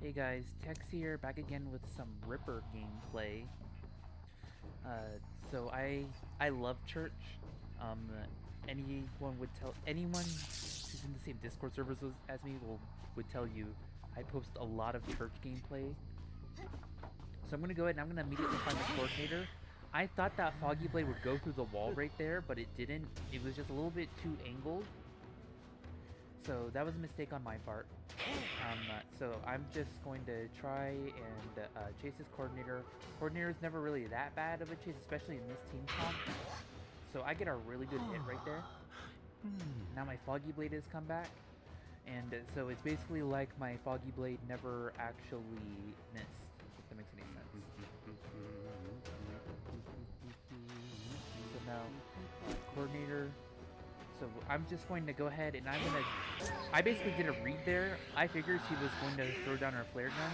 Hey guys, Tex here, back again with some Ripper gameplay. So I love church. Anyone who's in the same Discord servers as me would tell you I post a lot of church gameplay. So I'm gonna go ahead and I'm gonna immediately find the coordinator. I thought that Foggy Blade would go through the wall right there, but it didn't. It was just a little bit too angled. So that was a mistake on my part. So I'm just going to try and chase this coordinator. Coordinator is never really that bad of a chase, especially in this team comp. So I get a really good hit right there. Now my Foggy Blade has come back. And so it's basically like my Foggy Blade never actually missed, if that makes any sense. So now, coordinator. So I'm just going to go ahead and I basically did a read there. I figured she was going to throw down her flare gun.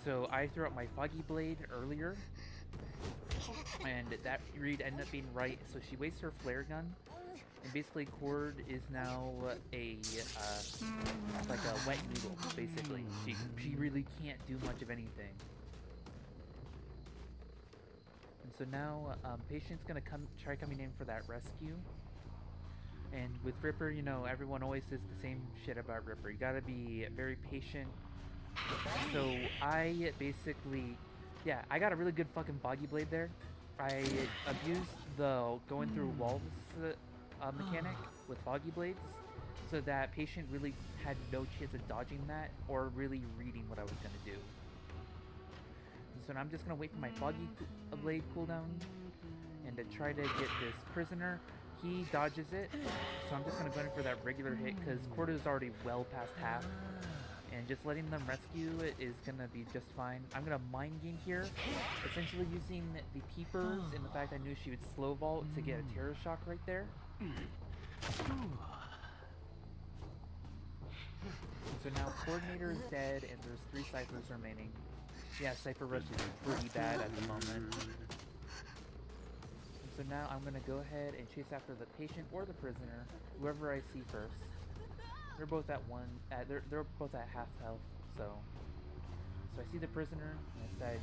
So I threw out my Foggy Blade earlier. And that read ended up being right. So she wastes her flare gun. And basically Cord is now like a wet noodle, basically. She really can't do much of anything. And so now Patient's gonna try coming in for that rescue. And with Ripper, you know, everyone always says the same shit about Ripper. You gotta be very patient. So I basically, yeah, I got a really good fucking Foggy Blade there. I abused the going through walls mechanic with Foggy Blades, so that Patient really had no chance of dodging that or really reading what I was gonna do. So now I'm just gonna wait for my Foggy Blade cooldown and to try to get this prisoner. He dodges it, so I'm just gonna go in for that regular hit because Cord is already well past half, and just letting them rescue it is gonna be just fine. I'm gonna mind game here, essentially using the peepers and the fact I knew she would slow vault to get a terror shock right there. So now Coordinator is dead, and there's 3 Cyphers remaining. Yeah, Cypher Rush is pretty bad at the moment. So now I'm gonna go ahead and chase after the Patient or the prisoner, whoever I see first. They're both at they're both at half health, so I see the prisoner and I decide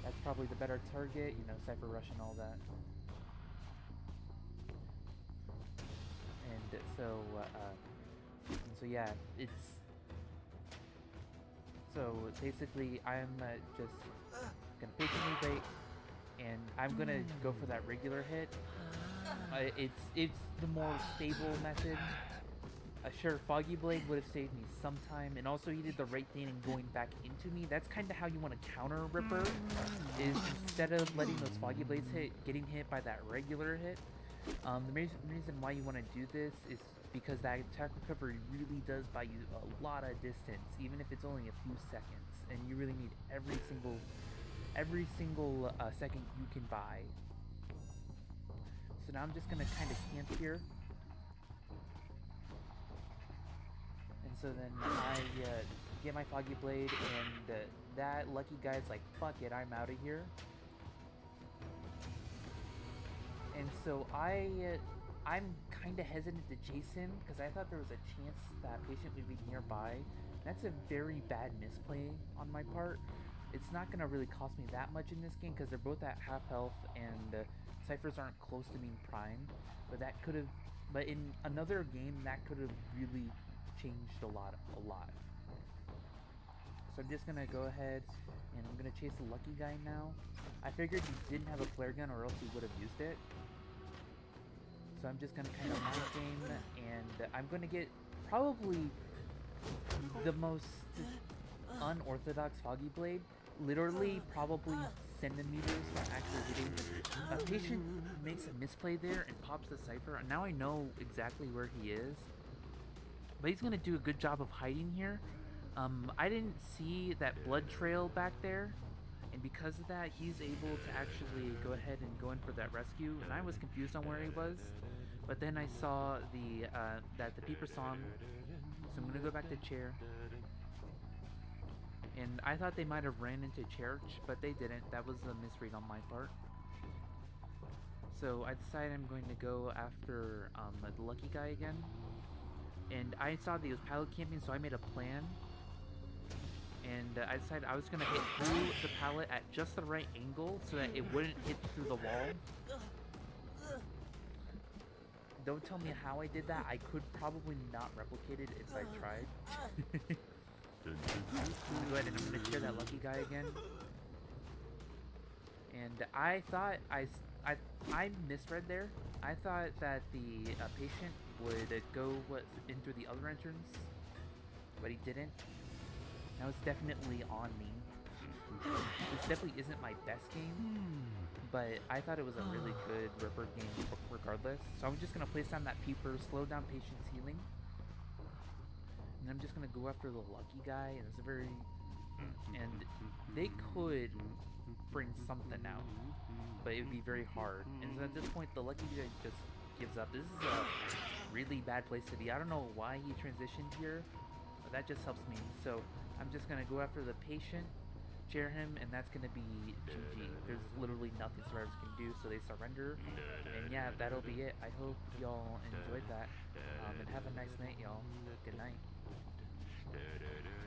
that's probably the better target, you know, Cypher Rush and all that. And so yeah, it's so basically I'm just gonna patiently wait. And I'm gonna go for that regular hit. It's the more stable method. Sure, Foggy Blade would have saved me some time, and also he did the right thing in going back into me. That's kind of how you want to counter Ripper, is instead of letting those Foggy Blades hit, getting hit by that regular hit. The reason why you want to do this is because that attack recovery really does buy you a lot of distance, even if it's only a few seconds, and you really need every single second you can buy. So now I'm just gonna kind of camp here, and so then I get my Foggy Blade, and that lucky guy's like, fuck it, I'm out of here. And so I'm kind of hesitant to chase him because I thought there was a chance that Patient would be nearby. That's a very bad misplay on my part. It's not going to really cost me that much in this game because they're both at half health and Cyphers aren't close to being primed. But in another game, that could have really changed a lot. So I'm just going to go ahead and I'm going to chase the lucky guy now. I figured he didn't have a flare gun or else he would have used it. So I'm just going to kind of mind game, and I'm going to get probably the most unorthodox Foggy Blade. Literally probably centimeters from actually hitting. A Patient makes a misplay there and pops the Cypher, and now I know exactly where he is. But he's going to do a good job of hiding here. I didn't see that blood trail back there, and because of that, he's able to actually go ahead and go in for that rescue, and I was confused on where he was. But then I saw that the peeper saw him, so I'm going to go back to chair. And I thought they might have ran into church, but they didn't. That was a misread on my part. So I decided I'm going to go after the lucky guy again. And I saw that he was pilot camping, so I made a plan. and I decided I was gonna hit through the pallet at just the right angle so that it wouldn't hit through the wall. Don't tell me how I did that. I could probably not replicate it if I tried. I'm gonna go ahead and I'm gonna cheer that lucky guy again. And I thought I misread there. I thought that the patient would go in through the other entrance, but he didn't. Now it's definitely on me. This definitely isn't my best game, but I thought it was a really good Ripper game regardless. So I'm just gonna place down that peeper, slow down patient's healing, and I'm just gonna go after the lucky guy. And it's a very and they could bring something out, but it would be very hard. And so at this point, the lucky guy just gives up. This is a really bad place to be. I don't know why he transitioned here, but that just helps me. So I'm just gonna go after the patient, chair him, and that's gonna be GG. There's literally nothing survivors can do, so they surrender. And yeah, that'll be it. I hope y'all enjoyed that, and have a nice night, y'all. Good night.